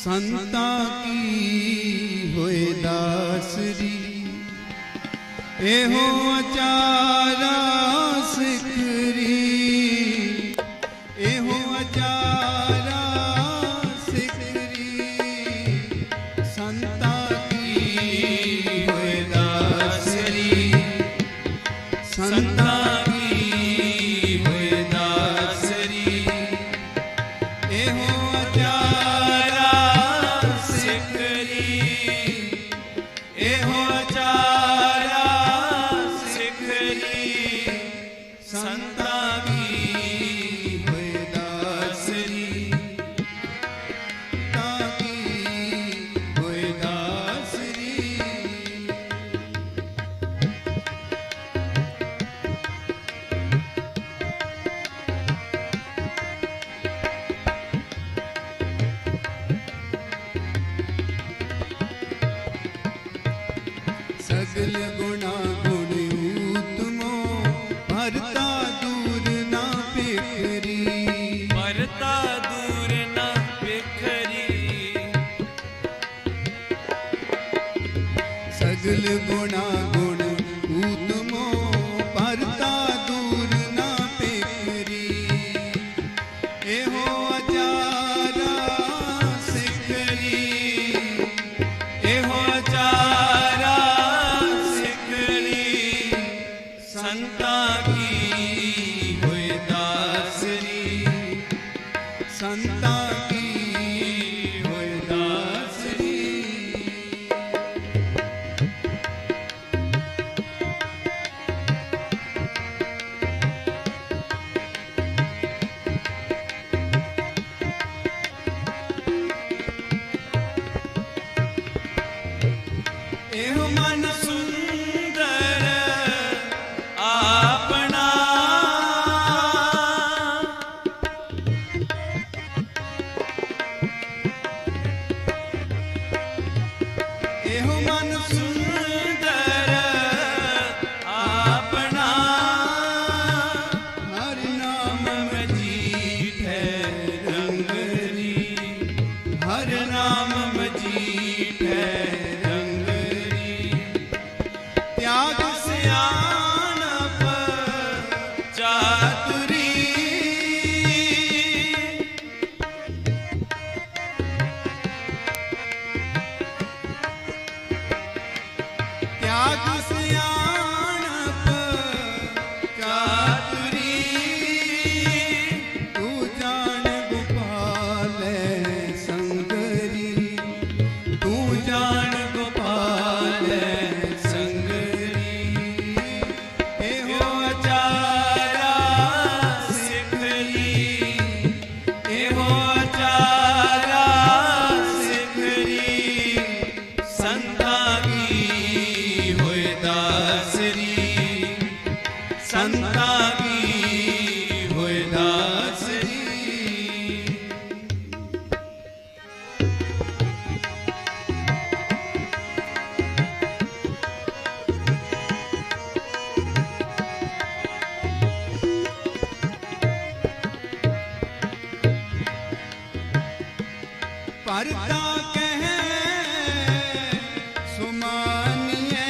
संता की होए दासरी, एहो अचारा सिखरी, एहो अचारा सिखरी, संता की होए दासरी, संता की होए दासरी, एहो अचारा सिखरी, एहो अचारा सिखरी, संता की होए दासरी, ताकी होए दासरी। सगल गुणा गुण उत्तमो, भरता दूर ना पेखरी, भरता दूर न बिखरी। सगल गुणा गुण उत्तमो, भरता दूर ना पेखरी, एहो अचारा सिखरी, एहो अचारा संता की होए दासरी, संता की होए दासरी। एहो मन सुंदर आपना, एहो मन सुंदर आपना, हरि नाम में जीठे रंगरी, हरि नाम में जीठे रंगरी, त्याग सियानप चातुरी, त्याग सियानप चातुरी, तू जान गोपाल संगरी, तू जान गोपाल संगरी, एहो अचारा सिखरी, एहो अचारा सिखरी, संता की होए दासरी, संता की होए दासरी। परता कहे सुमानिए,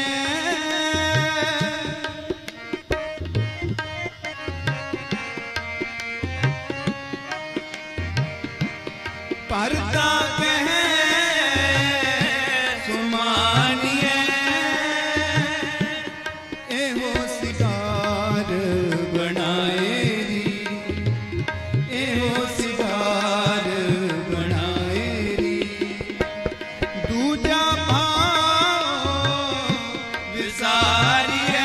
परता कहे सुमानिए, एहो सिगार बनाएरी, एहो सिगार बनाएरी, दूजा भाव विसारिए,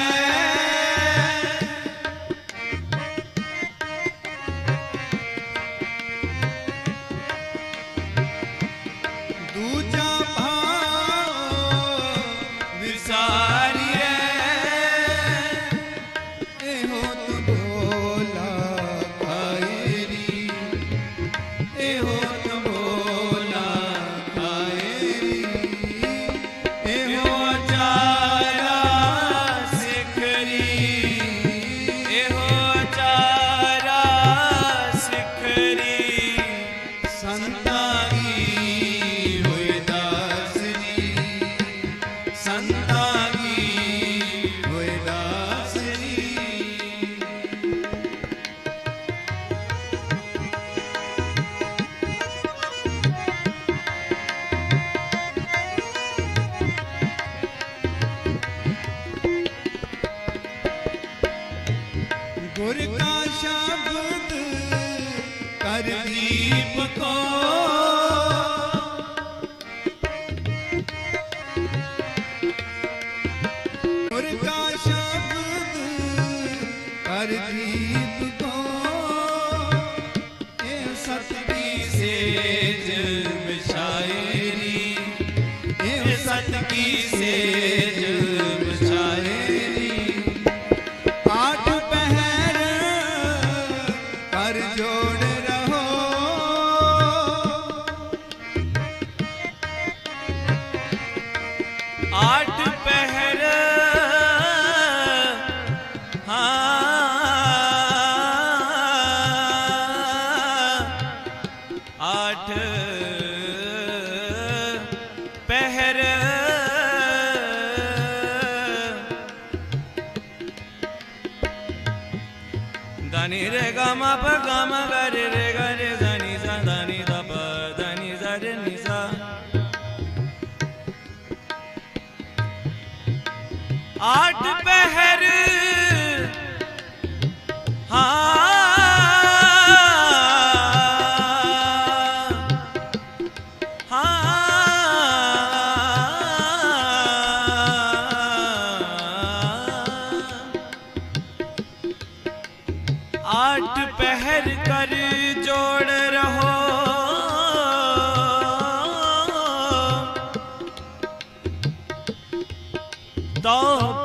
कर दीप को गुर का शब्द कर दीप को ये सतकी सेज शायरी ये सतकी सेज शायरी आठ पहर कर जोड़ रहो आठ पहर आठ पहर दानी रे गा मा प गा मा गा रे रे गा रे दा नि सा दा नि दा प दा नि सा रे नि सा आठ पहर आठ पहर कर जोड़ रहो तो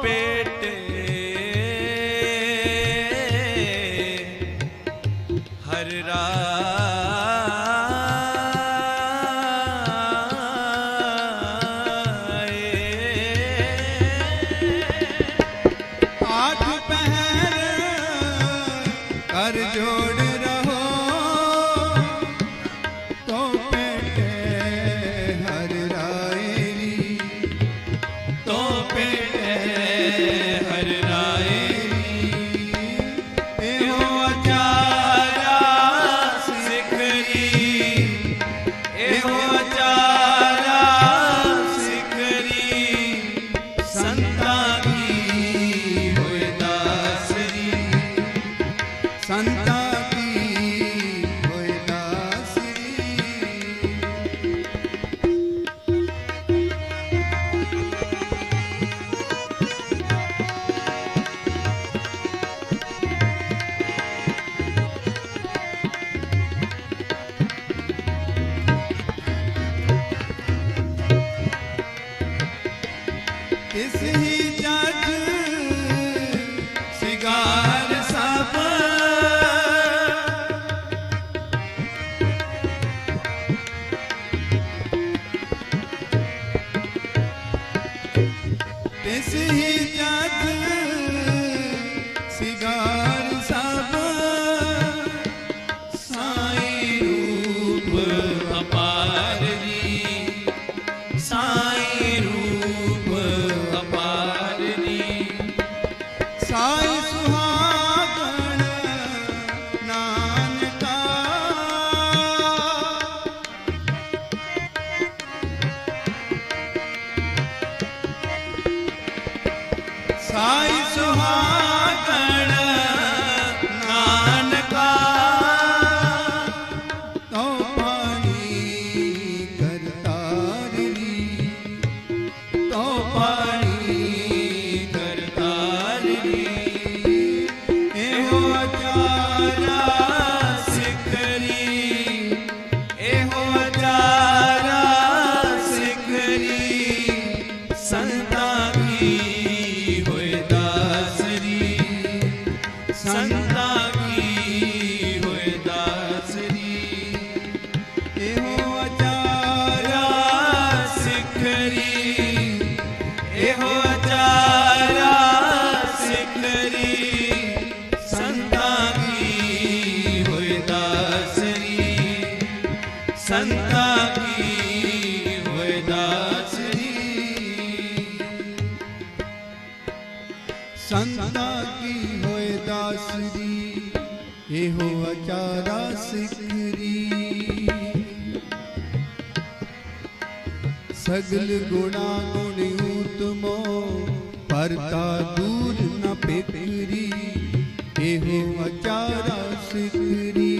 पेट हर आठ पहर कर जोड़ रहो तो पेटे हर रायरी तो पेटे हर रायरी एहो अचारा सिखरी एहो अचारा सिखरी संता की होए दासरी संता की होए दासरी तिस ही जग सिगार सब तिस ही जग सिगार सब साईं रूप अपार री साईं रूप अपार री साईं सुहागण नानका साईं सुहागण नानका तो पानी करतार री तो पानी करतार री एहो अचारा सिखरी एहो अचारा सिखरी संता की होए दासरी संता की होए दासरी एहो अचारा सिखरी एहो अचारा सिखरी संता की होए दासरी संता की होए दासरी संता की होए दासरी एहो अचारा सिखरी सगल गुणा गुण उत्तमो परता दूर न पेकरी एहो अचारा सिखरी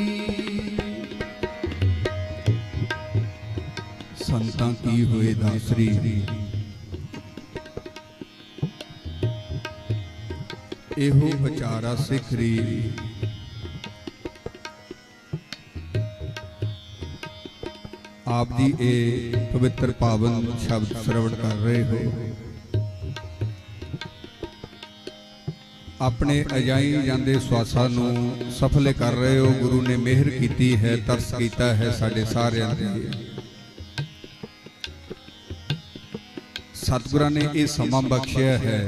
की हुए दासरी। एहो विचारा सिखरी। आप जी ये पवित्र पावन शब्द श्रवण कर रहे हो, अपने अजाई जाते स्वासां नूं सफल कर रहे हो। गुरु ने मेहर की है, तरस किया है साडे सारिआं ते। सतगुरां ने ये समा बख्शिया है।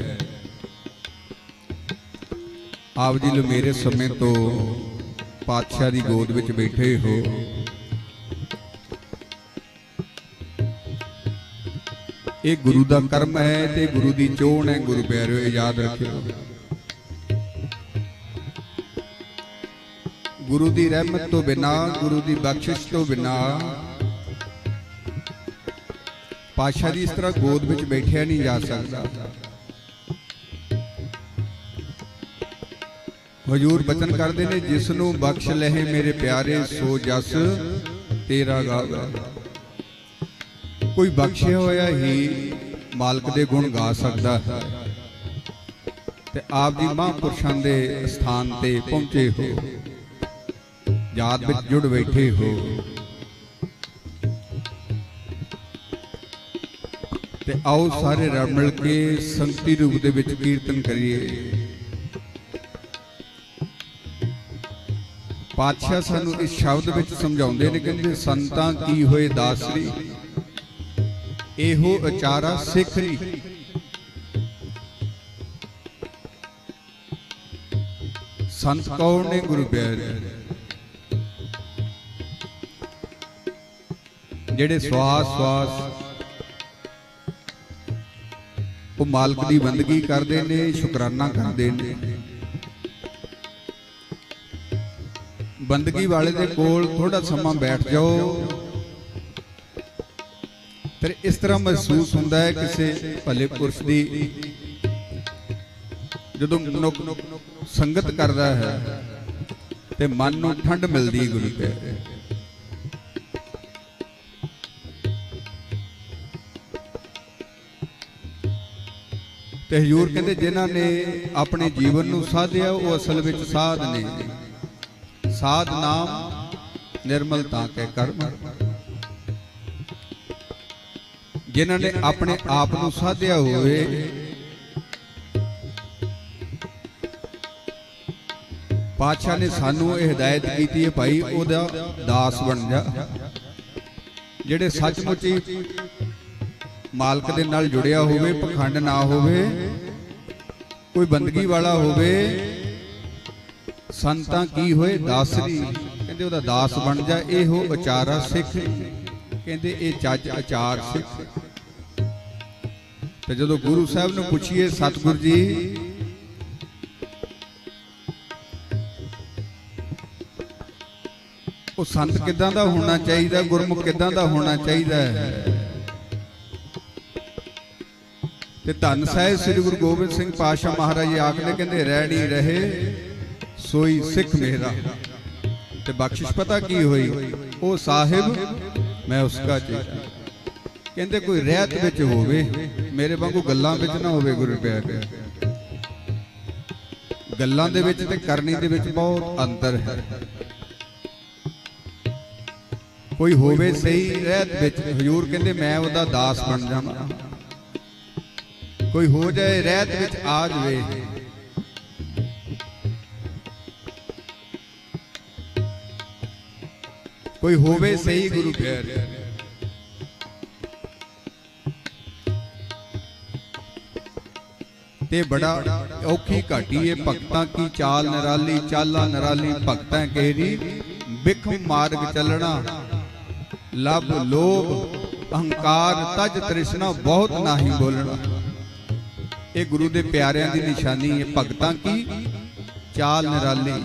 आप जी मेरे समय तो पातशाह की गोद विच बैठे हो। ये गुरु का कर्म है ते गुरु की चोण है। गुरु प्यारे याद रखियो, गुरु की रहमत तो बिना, गुरु की बख्शिश तो बिना पातशाह की इस तरह गोद विच बैठिया नहीं जा सकता। हजूर बचन करते हैं, जिसनों बख्श लहे मेरे प्यारे सो जस तेरा गावे। कोई बख्शिया होया ही मालक दे गुण गा सकता है। ते आप जी महापुरुषों के स्थान ते पहुंचे हो, जात विच जुड़ बैठे हो। ते आओ सारे रल मिल के संगति रूप दे विच कीर्तन करिए। पातशाह सानू इस शब्द विच समझाउंदे ने, कहंदे संतां की होए दासरी, एहो अचारा सिखरी। संत कौन ने? गुरु प्यारे, जेड़े श्वास श्वास वो मालक की बंदगी करते ने, शुकराना करते ने। बंदगी वाले दे कोल थोड़ा समा बैठ जाओ, फिर इस तरह महसूस होता है किसी भले पुरुष की जदों मनुख संगत करता है तो मन को ठंड मिलती है। गुरु प्यारे, ते हजूर कहते जिन्हां ने अपने जीवन को साधिया वो असल में साध ने। साध नाम निर्मलता के कर्म। जिन्हां ने अपने आप को साधिया हुए, पातशाह ने सानू हिदायत की है, भाई ओदा दास बन जा। जेड़े सचमुच ही मालक दे नाल जुड़िया होवे, पखंड ना होवे, कोई बंदगी वाला होवे। संतां की होए दासरी, कहंदे ओदा दास बन जा। एहो अचारा सिख, कहंदे ए चज अचार सिख। तो जो गुरु साहब ने पूछिए, सतगुरु जी वो संत किदां दा होना चाहिए, गुरमुख किदां दा होना चाहिए? ते धन साहिब श्री गुरु गोबिंद सिंह पातशाह महाराज जी आखदे, कहंदे रहनी रहे सोई सिख मेरा। ते बख्शिश पता की हुई, ओ साहिब मैं उसका चेता। कहंदे कोई रहत विच होवे, मेरे वांगू गल्लां विच ना होवे। गुरु प्यारे, गल्लां दे विच ते करनी दे विच बहुत अंतर है। कोई होवे सही रहत विच, हजूर कहंदे मैं ओदा दास बन जावां। कोई हो जाए रहत विच आ जाए, कोई होवे सही। गुरु प्यारे, ते बड़ा औखी घाटी है भगतां की चाल निराली। चाला निराली भगतां केरी, बिखम मार्ग चलना। लब लोभ अहंकार तज तृष्णा, बहुत नाही बोलना। ये गुरु दे प्यारियां दी निशानी है। भगतां की चाल निराली,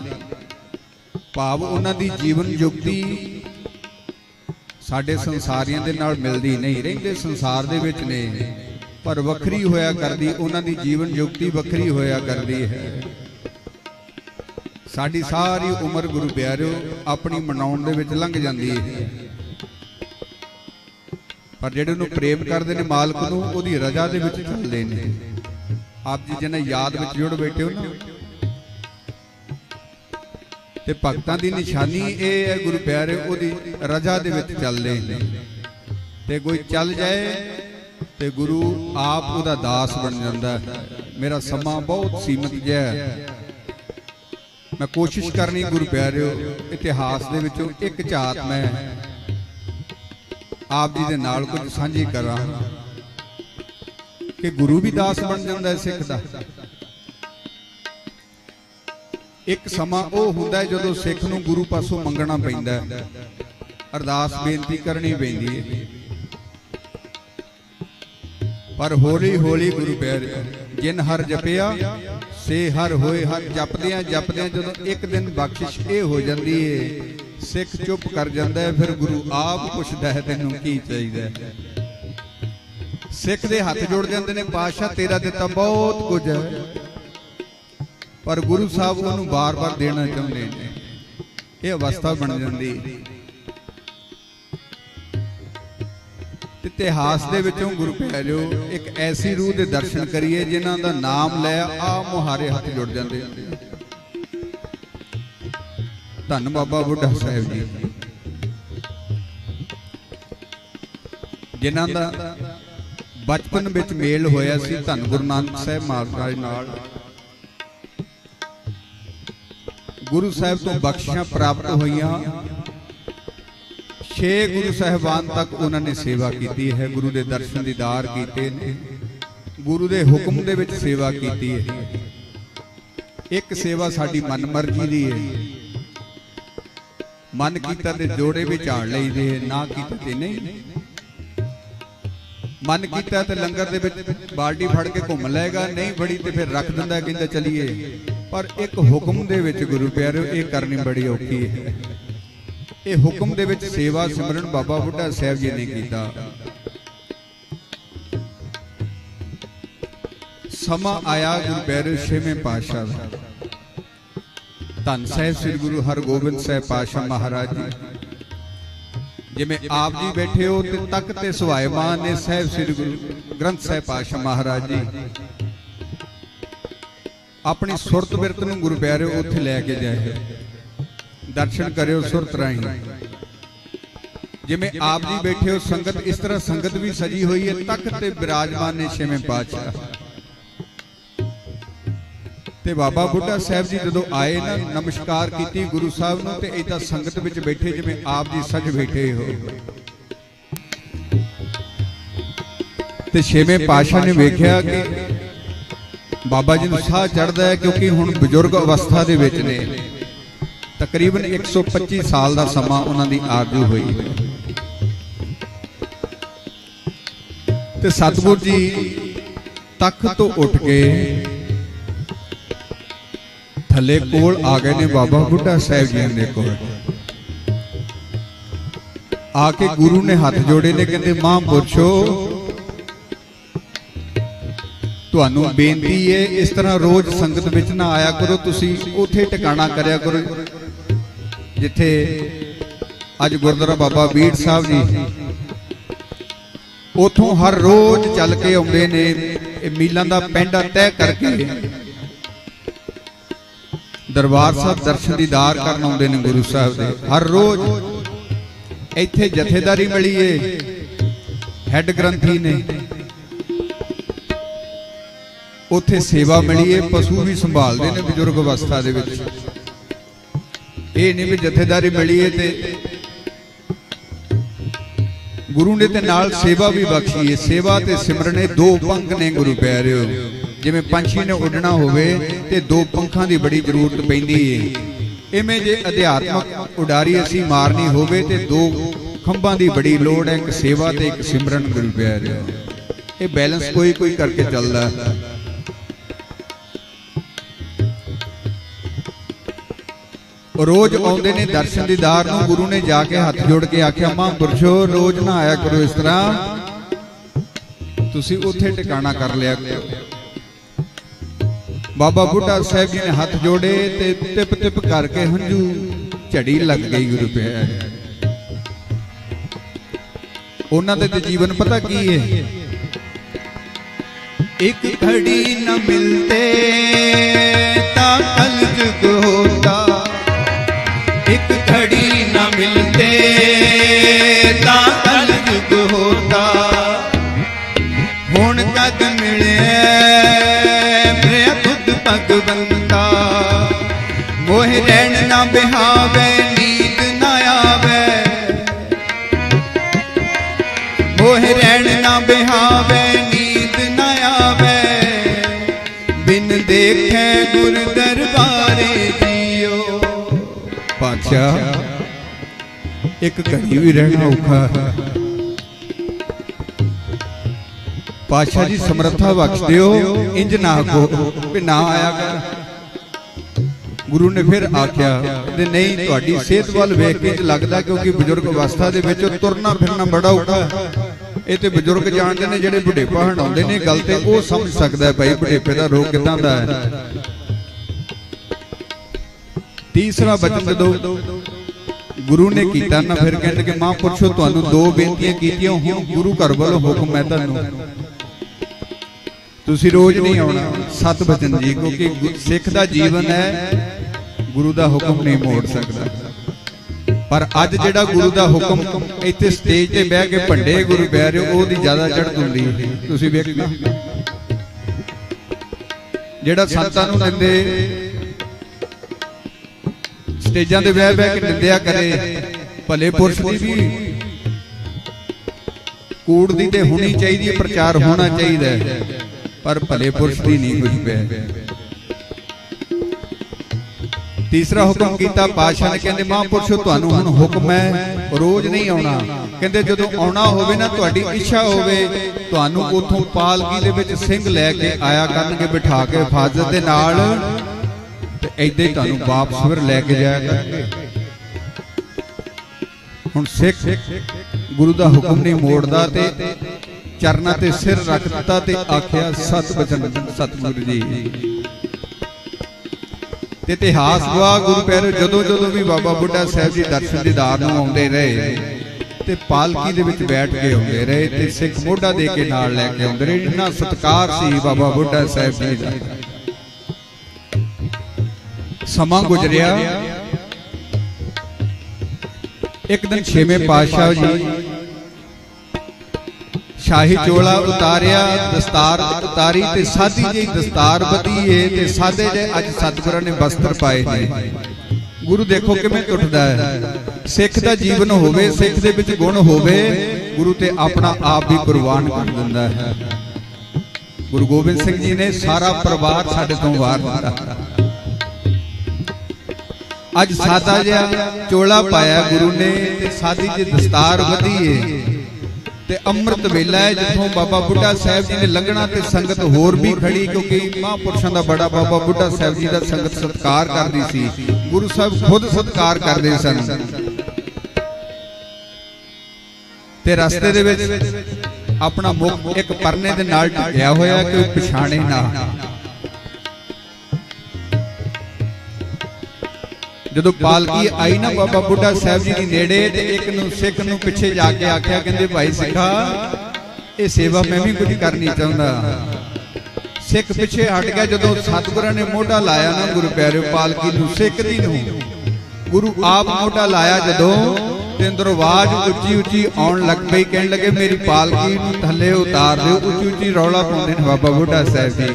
भाव उन्हां दी जीवन युक्ति साडे संसारियां दे नाल मिलदी नहीं। रहिंदे संसार दे विच ने, पर वखरी होया करदी। उन्हां दी जीवन युक्ति वखरी होया करदी है। साडी सारी उम्र गुरु प्यारिओ अपनी मनाउण दे विच लंघ जांदी है। पर जेडे उन्होंने प्रेम करते हैं मालक नूं उहदी रजा दे विच चलदे ने। आप जी जिन्हें याद विच जुड़ बैठे हो ना, ते भगतां दी निशानी ये है गुरु प्यारे उहदी रजा दे विच चलदे ने। ते कोई चल जाए ते गुरु आप उहदा दास बन जांदा है। मेरा समा बहुत सीमित जिहा है, मैं कोशिश करनी गुरु प्यारे इतिहास दे विचों एक झात मैं आप जी दे नाल कुछ सांझी करा कि गुरु भी दास बन जाता है सिख दा। एक समा वो हुंदा है जदों सिख नूं गुरु पासों मंगना पैंदा है, अरदास बेनती करनी पैंदी है। पर हौली हौली गुरु प्यारे जिन हर जपिया से हर होए हर जपदियां जपदियां जदों एक दिन बख्शिश ये हो जाती है, सिख चुप कर जाता है। फिर गुरु आप पुछदा है तैनूं की चाहिए। सिख दे हथ जुड़ जाते हैं, पातशाह तेरा दिता बहुत कुछ है, पर गुरु साहब उन्होंने बार बार देना चाहते हैं। ये अवस्था बन जाती। इतिहास दे विचों गुरु प्यारिओ एक ऐसी रूह दे दर्शन करिए जिन्हां दा नाम लै आ मुहारे हथ जुड़ जाते हैं। धन बाबा बुढ़ा साहिब जी जिन्हां दा बचपन विच मेल होया सी धन गुरु नानक साहिब महाराज नाल। गुरु साहिब तो बख्शिशां प्राप्त होईयां। 6 गुरु साहिबान तक उन्होंने सेवा की है, गुरु के दर्शन दीदार किए ने, गुरु के हुक्म दे विच सेवा की है। एक सेवा साडी मन मर्जी दी है, मन कीता ते जोड़े भी झाड़ लईदे, ना कीता ते नहीं। मन कीता ते लंगर दे विच बाल्टी फड़ के घुम लेगा, नहीं बड़ी ते फिर रख दिंदा कहंदा चलिए। पर एक हुक्म दे विच गुरु प्यारे ये करनी बड़ी औखी है। ये हुक्म दे विच सेवा सिमरन बाबा बुढ़ा साहिब जी ने कीता। समा आया गुरु प्यारे 6वें पातशाह दा, धन साहिब श्री गुरु हरगोबिंद साहिब पातशाह महाराज जी जिवें आप जी बैठे हो ते तक ते सुहायमान ने साहिब श्री गुरु ग्रंथ साहिब पातशाह महाराज जी अपनी सुरत बिरत नूं गुरु प्यारे उत्थे लैके जाए। दर्शन करियो सुरत राही जिवें आप जी बैठे हो, संगत इस तरह संगत भी सजी हुई है। तख्त ते विराजमान ने 6वें पातशाह ते बाबा बुढ़ा साहिब जी जदों आए ना, नमस्कार की गुरु साहब नूं ते इदा संगत विच बैठे जिवें आप जी सज बैठे हो। ते 6वें पातशाह ने वेख्या कि बाबा जी नूं साह चढ़दा है, क्योंकि हुण बजुर्ग अवस्था दे विच ने। तकरीबन 125 साल का समा उन्होंने आरजू हुई। ते सतगुर जी तख्त तो उठ के थले कोल आ गए ने बाबा बुढ़ा साहिब जी दे कोल। आके गुरु ने हाथ जोड़े ने, कहते महापुरुषो तुहानू बेनती है इस तरह रोज संगत विच ना आया करो, तुसी उथे टिकाणा करया करो जिथे अज गुरुद्वारा बाबा बीड़ साहब जी उथों हर रोज चल के आउंदे ने। मीलों का पेंडा तय करके दरबार साहब दर्शन दीदार करन आउंदे ने गुरु साहब दे हर रोज। इत्थे जथेदारी मिली है, हैड ग्रंथी ने, उथे सेवा मिली है, पशु भी संभालते हैं बजुर्ग अवस्था दे विच। ये नहीं भी जथेदारी मिली है ते गुरु ने ते नाल सेवा भी बख्शी है। सेवा ते सिमरने 2 पंख ने गुरु प्यारिओ। जिवें पंछी ने उड़ना होवे ते 2 पंखां दी बड़ी जरूरत पैंदी है। इवें जे अध्यात्मक उडारी असीं मारनी होवे ते 2 खंभां दी बड़ी लोड़ है, एक सेवा ते एक सिमरन गुरु प्यारिओ। ये बैलेंस कोई कोई करके चलदा है। रोज आउंदे ने दर्शन दीदार नूं। गुरु ने जाके हाथ जोड़ के आख्या महापुरुषो रोज ना आया करो इस तरह, तुसी उत्थे टिकाणा कर लिया करो। बाबा बुढ़ा साहिब जी ने हाथ जोड़े ते टिप टिप करके हंझू झड़ी लग गई गुरु प्यारे। ਉਹਨਾਂ ਦੇ ਤੇ ਜੀਵਨ ਪਤਾ ਕੀ ਹੈ। एक घड़ी न मिलते ता कल जुग होता, एक घड़ी न मिलते ता कल जुग होता। हुण कद मिले मेरा खुद भगवंता, मोह रैन ना बिहावे नींद ना आवे, मोह रैन ना बिहावे बिन देखे गुर दरबारे जियो। पातशाह एक घड़ी भी रहना औखा है। पातशाह जी समर्था बख्श दियो, इंज ना आखो भी ना आया कर। गुरु ने फिर आख्या नहीं, तुहाडी सेहत वाल वेख के लगदा क्योंकि बजुर्ग अवस्था दे विच तुरना फिरना बड़ा औखा है। ਇਹ ਤੇ ਬਜ਼ੁਰਗ ਜਾਣਦੇ ਨੇ, ਜਿਹੜੇ ਬੁਢੇਪਾ ਹਟਾਉਂਦੇ ਨੇ ਗੱਲ ਤੇ ਉਹ ਸਮਝ ਸਕਦਾ ਹੈ ਭਾਈ ਬੁਢੇਪੇ ਦਾ ਰੋਗ ਕਿਦਾਂ ਦਾ ਹੈ। ਤੀਸਰਾ ਬਚਨ ਜਦੋਂ ਗੁਰੂ ਨੇ ਕੀਤਾ ਨਾ, ਫਿਰ ਕਹਿੰਦੇ ਕਿ ਮਹਾਂਪੁਰਸ਼ੋ ਤੁਹਾਨੂੰ ਦੋ ਬੇਨਤੀਆਂ ਕੀਤੀਆਂ, ਹੁਣ ਗੁਰੂ ਘਰ ਵੱਲੋਂ ਹੁਕਮ ਹੈ ਤੁਹਾਨੂੰ, ਤੁਸੀਂ ਰੋਜ਼ ਨਹੀਂ ਆਉਣਾ। ਸਤ ਬਚਨ ਜੀ, ਕਿਉਂਕਿ ਸਿੱਖ ਦਾ ਜੀਵਨ ਹੈ, ਗੁਰੂ ਦਾ ਹੁਕਮ ਨਹੀਂ ਮੋੜ ਸਕਦਾ। पर अज जिहड़ा गुरु दा हुक्म इत्थे स्टेज ते बैठ के भंडे गुरु बह रहे हो, ओहदी ज्यादा चढ़त हुंदी है। तुसीं वेखना जिहड़ा संतां नूं दिंदे स्टेजां ते बैठ बैठ के निंदिया करे, भले पुरश दी भी कूड़ दी ते होनी चाहिदी, प्रचार होना चाहिए, पर भले पुरश दी नहीं कुछ पै। तीसरा हुक्म किया पातशाह ने, कहते महापुरुषो तुहानू हुण हुक्म है रोज नहीं आउणा, कहते जदों आउणा होवे ना तुहाडी इच्छा होवे तुहानू उथों पालकी दे विच सिंह लैके आया करनगे बिठा के हिफाजत दे नाल, ते ऐदां ही तुहानू वापस फिर लैके जाया करनगे। हुण सिख गुरु दा हुक्म नहीं मोड़दा ते चरनां ते सिर रख दित्ता ते आख्या सत बचन सतगुरु जी। इतिहास गवाह गुरु पैरो जदों जदों भी बाबा बुढ़ा साहब जी दर्शन दीदार नूं आउंदे रहे ते पालकी दे विच बैठ के आउंदे रहे ते सिख मोढा दे के नाल लैके आउंदे रहे। इन्ना सत्कार सी बाबा बुढ़ा साहब जी दा। समा गुजरिया, एक दिन छेवें पातशाह जी शाही चोला उतारिया, दस्तार उतारी ते सादी जी दस्तार बधी है ते सादे जे अज सतगुरां ने वस्त्र पाए ने। गुरु देखो किवें टुटदा है। सिख दा जीवन होवे, सिख दे विच गुण होवे, गुरु ते अपना आप भी कुर्बान कर दिंदा है। गुरु गोबिंद सिंह जी ने सारा परिवार साडे तों वार दित्ता। अज सादा जिहा चोला पाया गुरु ने ते सादी जी दस्तार बधी है ते अमृत वेला है जिथों बाबा बुढ़ा साहब जी ने लंघना ते संगत होर भी खड़ी, क्योंकि महापुरुषों का बड़ा बाबा बुढ़ा साहब जी का संगत सत्कार करती सी। गुरु साहब खुद सत्कार करते सन ते रस्ते दे विच अपना मुख एक परने दे नाल ढकिया होया कि पछाणे ना। जदों पालकी आई ना बाबा बुढ़ा साहब जी की नेड़े ते एक नूं सिख नूं पिछे जाके आख्या, कहंदे भाई सिखा ये सेवा मैं भी कुछ करनी चाहुंदा। सिख पिछे हट गया। जदों सतगुरां ने मोढा लाया ना गुरु प्यारे पालकी नूं सिख दी नूं, गुरु आप मोढा लाया जदों ते अंदरों आवाज उच्ची उच्ची आउण लग पई, कहण लगे मेरी पालकी नूं थल्ले उतार दिओ। उच्ची उच्ची रौला पाउंदे ने बाबा बुढ़ा साहब जी,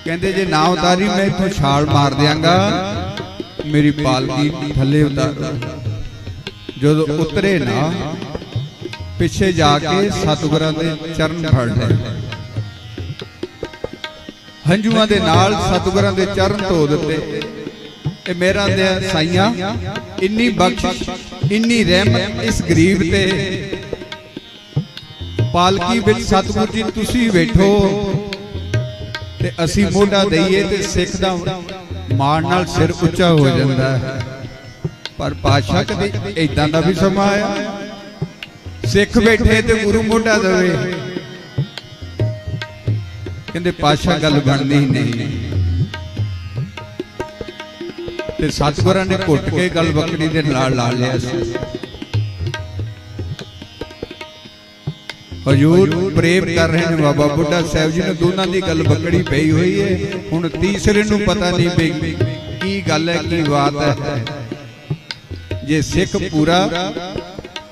कहंदे जे ना उतारी मैं इत्थों छाल मार दियांगा, मेरी पालकी थले उतार। जो उतरे ना पिछे जाके सतगुरां दे चरण फड़ ले, हंजुआं दे नाल सतगुरां दे चरण धो दिते। ए मेरा दे साईयां इन्नी बख्शिश इन्नी रहमत इस गरीब ते, पालकी विच सतगुरु जी तुसीं बैठो ते असीं मोढा दईए ते सिख दा माण नाल सिर उच्चा हो जाता है। पर पातशाह कदे इदां दा भी समा आया सिख बैठे ते गुरु मोढा देवे, कहंदे पातशाह गल बनदी नहीं। ते सतगुरां ने घुट के गल बकरी दे नाल ला लिया सी। हजूर प्रेम कर रहे हैं बाबा बुढ़ा साहब जी ने। दोनों की गल बकड़ी पई हुई है। हुण तीसरे नूं पता नहीं पई की गल है की बात है। जे सिख पूरा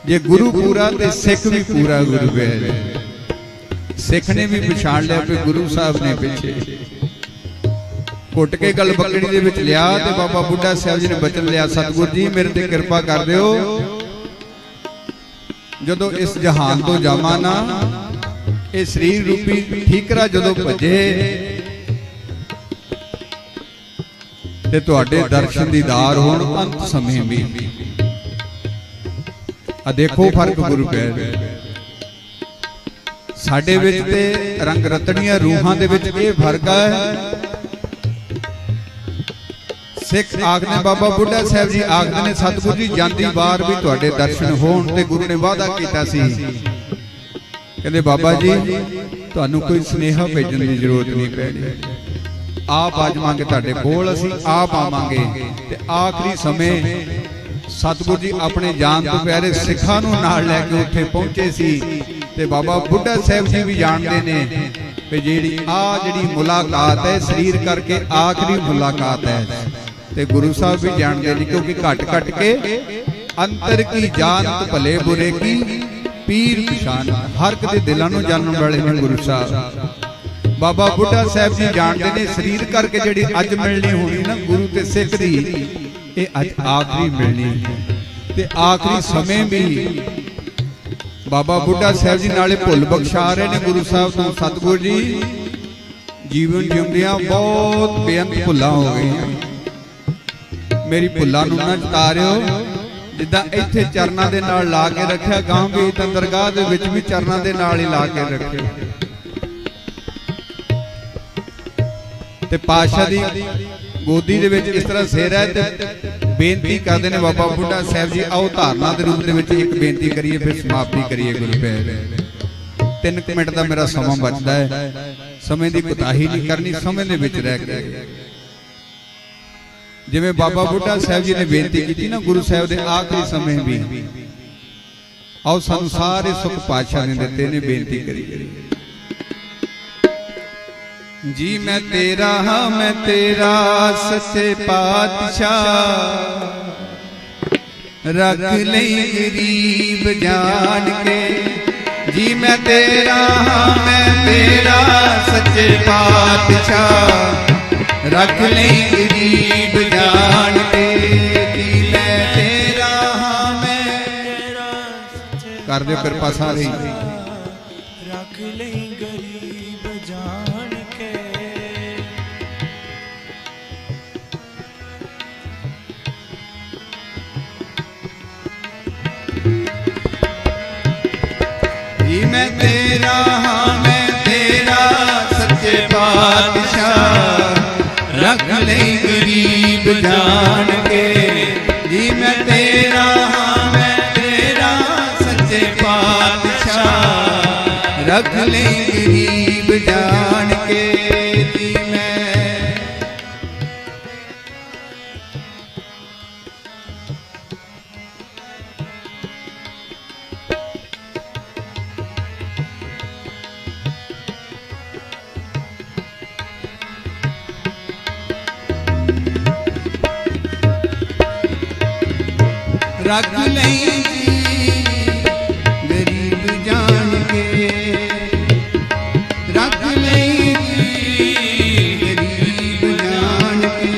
जे गुरु पूरा ते सिख भी पूरा गुरु है। सिख ने भी पछाण लिया कि गुरु साहब ने पिछे घुट के गल बकड़ी दे विच लिया ते बाबा बुढ़ा साहब जी ने बचन लिया, सतगुर जी मेरे ते कृपा कर दिओ, जदों इस जहान तो जावां ना, ये शरीर रूपी ठीकरा जदों भजे ते तुहाडे दर्शन दीदार होण अंत समय भी। आ देखो फर्क गुरु कह रहे साडे विच ते रंग रतड़ियां रूहां दे विच ये फर्क है। सिख आखदे बाबा बुढ़ा साहब जी आखदे ने सतगुर जी जांदी बार भी तुहाडे दर्शन होण ते गुरु ने वादा कीता सी, कहंदे बाबा जी तुहानू कोई स्नेहा भेजण दी जरूरत नहीं पैणी, आप आजमांगे तुहाडे कोल, असीं आप आवांगे। ते आखरी समय सतगुर जी अपने जान तो प्यारे सिखां नूं नाल लैके उत्थे पहुंचे सी। ते बाबा बुढ़ा साहब जी भी जानते ने कि जिहड़ी जिहड़ी मुलाकात है शरीर करके आखिरी मुलाकात है। ते गुरु साहब भी जानते हैं क्योंकि घट घट के अंतर की जानत भले बुरे की पीर पछान, हर एक दे दिलां नूं जानन वाले ने गुरु साहब। बाबा बुढ़ा साहब जी जानते ने शरीर करके जिहड़ी अज मिलनी होनी ना गुरु ते सिख दी, ये अज आखिरी मिलनी है। ते आखिरी समय भी बाबा बुढ़ा साहब जी नाले भुल बख्शा रहे ने गुरु साहब तो। सतगुर जी जीवन जिउंदियां बहुत बेअंत भुल्लां हो गई, मेरी भुल्लां नूं ना चितारिओ, जिद्दां इत्थे चरनां दे नाल ला के रखिआ गांव भी तां दरगाह दे विच भी चरनां दे नाल ही ला के रखिओ। ते पातशाह दी गोदी दे विच इस तरह सिर है ते बेनती करते हैं बाबा बुढ़ा साहब जी आओ धारणा के रूप में एक बेनती करिए फिर समाप्ति करिए। गुरु पैर 3 मिनट का मेरा समा बचता है, समय की कोताही नहीं करनी, समय के विच रह के जिवें बाबा बुढ़ा साहब जी ने बेनती की ना गुरु साहब के आखिरी समय भी आओ सानू सारे सुख पातशाह ने दिते ने बेनती करी जी मैं तेरा हाँ मैं तेरा सच्चे पातशाह रख ले गरीब जान के। जी मैं तेरा हाँ मैं तेरा सच्चे पातशाह रख ले गरीब जान के। जी मैं तेरा हाँ मैं तेरा कर दे कृपा सारी रख ले गरीब जान के। जी मैं तेरा हाँ मैं तेरा सच्चे पातशाह रख ले गरीब जान के। जी मैं तेरा हाँ मैं तेरा सच्चे पातशाह रख ले गरीब जान के। जी मैं रख ले गरीब जान के, रख ले गरीब जान के।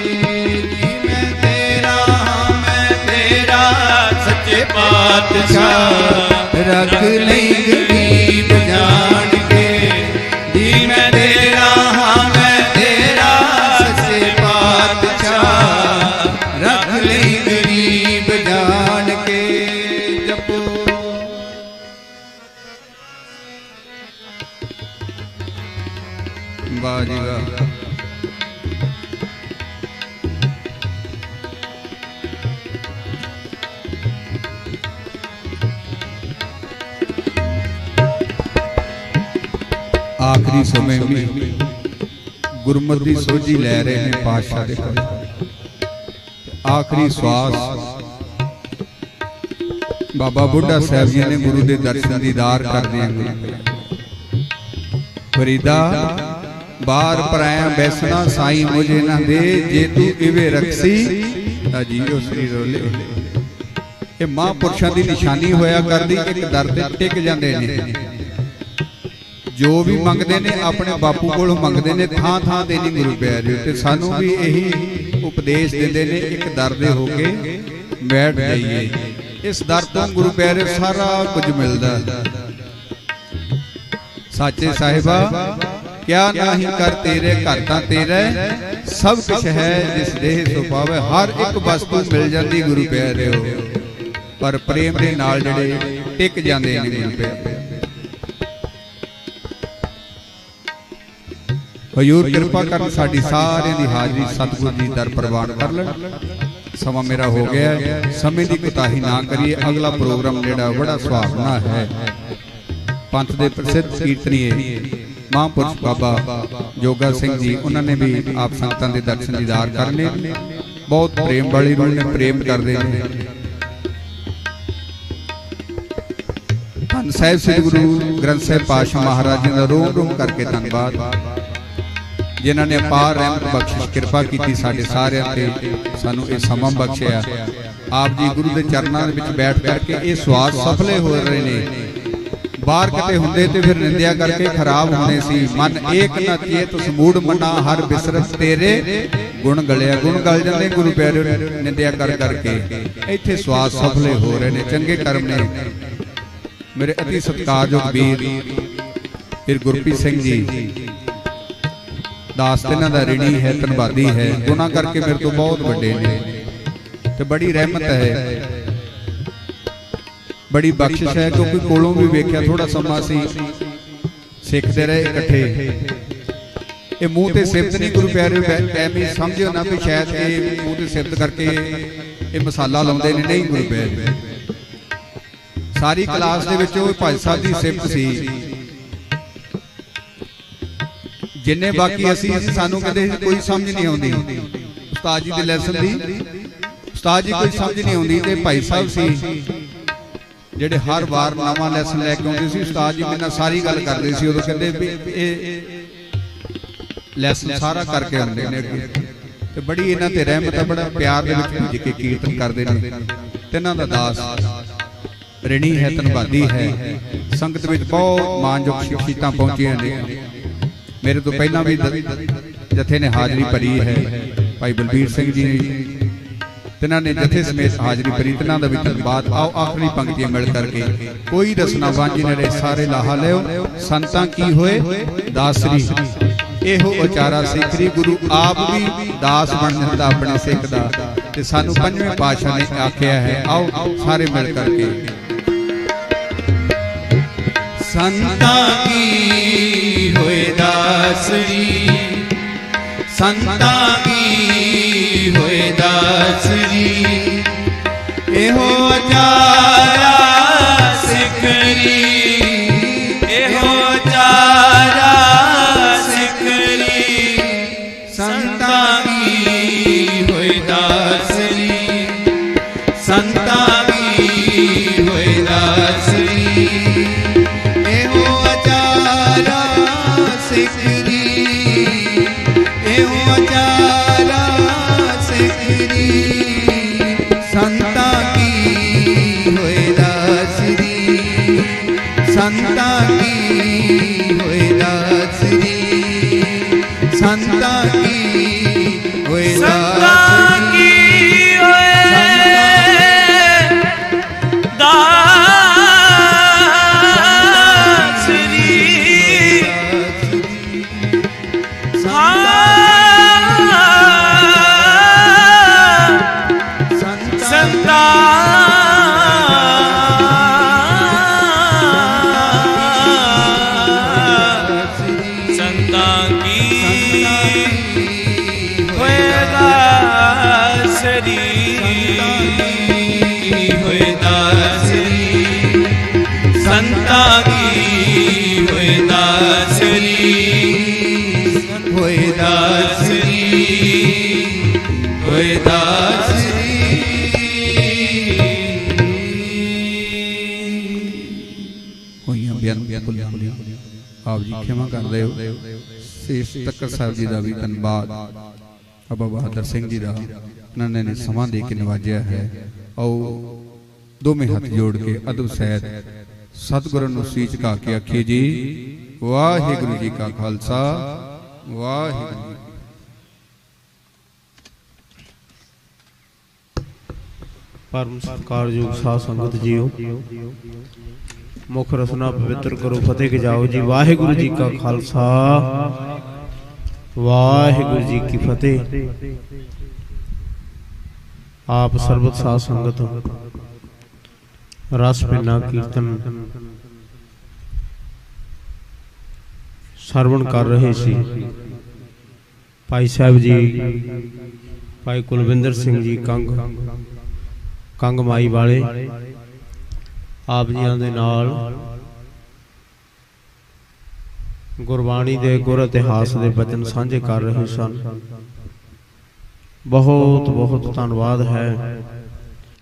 जी मैं तेरा मैं तेरा सच्चे पातशाह रख ले गरीब जान के। जी मैं तेरा मैं तेरा सच्चे पातशाह रख ले गरीब जान के। जपो वाह जी वाह। आखिरी समय में गुरमत की सोझी लै रहे हैं पातशाह दे कोल। आखिरी श्वास बाबा बुढ़ा साहब जी ने गुरु के दर्शन दीदार कर दिए। फरीदा बार पराया बैसना साई मुझे ना दे, जे तू इवे रखसी अजीओ श्री रोले। ये महापुरुषों की निशानी होया करदी, एक दर ते टिक जांदे ने। जो भी मंगते ने अपने बापू कोलों मंगते ने, थां थां ते नहीं गुरु प्यारे। ते सानू भी यही उपदेश देंदे ने, एक दर दे होके बैठ जाइए। इस दर तो गुरु प्यारे सारा कुछ मिलता। साचे साहिबा क्या नहीं कर तेरे, घर तां तेरे सब कुछ है, जिस देह सो पावे। हर एक वस्तु मिल जाती गुरु प्यारे हो, पर प्रेम दे नाल जिहड़े टिक जांदे ने गुरु प्यारे। हजूर कृपा कर साडी सारिਆਂ ਦੀ हाजरी सतगुरु जी दर प्रवान कर लें। समा मेरा हो गया, समय की कोताही ना करिए। अगला प्रोग्राम जिहड़ा बड़ा सुहावना है। पंथ के प्रसिद्ध कीर्तनीय महापुरुष बाबा जोगा सिंह जी, उन्होंने भी आप संगतां दे दर्शन दीदार करने। बहुत प्रेम वाली रूह ने प्रेम करते हैं। धन साहिब श्री गुरु ग्रंथ साहिब पातशाह महाराज जी का रोम रोम करके धन्यवाद, जिन्हों ने अपार रहमत बख्शिश कृपा की साढ़े सारिਆਂ ते, सानू ये समा बख्शिया। आप जी गुरु के चरणों में बैठ करके ये स्वाद सफले हो रहे हैं। बाहर किते हुंदे ते फिर निंदिया करके खराब होने सी। मन एक न चेत समूढ़ मना, हर बिसरत तेरे गुण गलिया। गुण गल जाते गुरु प्यारे निंदिया कर करके। इत्थे स्वाद सफले हो रहे हैं। चंगे कर्म ने मेरे अति सत्कारयोग वीर फिर गुरप्रीत सिंह जी दास तिन्हां दा ऋणी है, धन्यवादी है। गुना करके मेरे तो बहुत बड़े ने, तो बड़ी रहमत है, बड़ी बख्शिश है। क्योंकि कोलों भी वेख्या थोड़ा समा सी सिखते रहे इकट्ठे। ये मुंह ते सिफत नहीं गुरु प्यारे, एवं समझो ना भी शायद ये मुंह ते सिफत करके ये मसाला लाउंदे ने। नहीं गुरु प्यारे, सारी क्लास दे विच ओह भाई साहब दी सिफत सी। जिन्ने बाकी असी सानू कदे कोई समझ नहीं आती। उस्ताद जी के लैसन दी उस्ताद जी कोई समझ नहीं आती। ते भाई साहब सी ਜਿਹੜੇ हर बार नवा लैसन लैके आते सी। उस्ताद जी मेरे नाल सारी गल करते सी। उदों कहंदे भी लैसन सारा करके आते ने अगे। ते बड़ी इन्हां ते रहमत है, बड़ा प्यार दे विच भुज के कीर्तन करते ने। तिन्हां दा दास ऋणी है, धन्यवादी है। संगत विच बहुत मानयोग शख्सियतां पहुंचियां ने। मेरे तो पहला भी जथे ने हाजरी भरी है। भाई बलबीर सिंह जी तिन्हां ने जथे समेत हाजरी भरी, तिन्हां दा भी धन्यवाद। आओ आखिरी पंक्तियां मिल करके कोई रसना वांझी ने सारे लाहा लियो। संतां की होए दासरी, एहो उचारा सिखरी। गुरु आप भी दास बन दिंदा अपने सिख दा, ते सानू पंजवें पातशाह ने आख्या है। आओ सारे मिल करके संतां की होए दासरी, संतां की होए दासरी, एहो अचारा सिखरी, एहो अचारा सिखरी। संतां की होए दासरी, संतां की होए दासरी, एहो अचारा सिखरी, एहो अचारा सिखरी। संतां की होए दासरी, संतां की होए दासरी, संतां की होए दासरी, ਬੇਅੰਤ ਭੁੱਲਾਂ ਦੀਆਂ। ਆਪ ਜੀ ਖਿਮਾ ਕਰ ਲਿਓ। ਸ਼ੀਸ਼ ਤੱਕਰ ਸਾਹਿਬ ਜੀ ਦਾ ਵੀ ਧੰਨਵਾਦ। ਬਾਬਾ ਬਹਾਦਰ ਸਿੰਘ ਜੀ ਦਾ ਉਹਨਾਂ ਨੇ ਸਮਾਂ ਦੇ ਕੇ ਨਵਾਜਿਆ ਹੈ। ਆਓ ਦੋਵੇਂ ਹੱਥ ਜੋੜ ਕੇ ਅਦਬ ਸਹਿਤ ਸਤਿਗੁਰਾਂ ਨੂੰ ਸੀਚ ਕਾ ਕੇ ਆਖੀਏ ਜੀ ਵਾਹਿਗੁਰੂ ਜੀ ਕਾ ਖਾਲਸਾ ਵਾਹਿਗੁਰੂ ਜੀ। परम सत्कारयोग साध संगत जीओ, मुख रसना पवित्र करो फतेह के जाओ जी। वाहिगुरु जी का खालसा वाहिगुरु जी की फतेह। आप सर्वत साध संगत रस पिना कीर्तन सरवण कर रहे सी। भाई साहब जी भाई कुलविंदर सिंह जी कंग माई वाले आप जी दे नाल गुरबाणी दे गुर इतिहास दे बचन सांझे कर रहे सन। बहुत बहुत धन्यवाद है।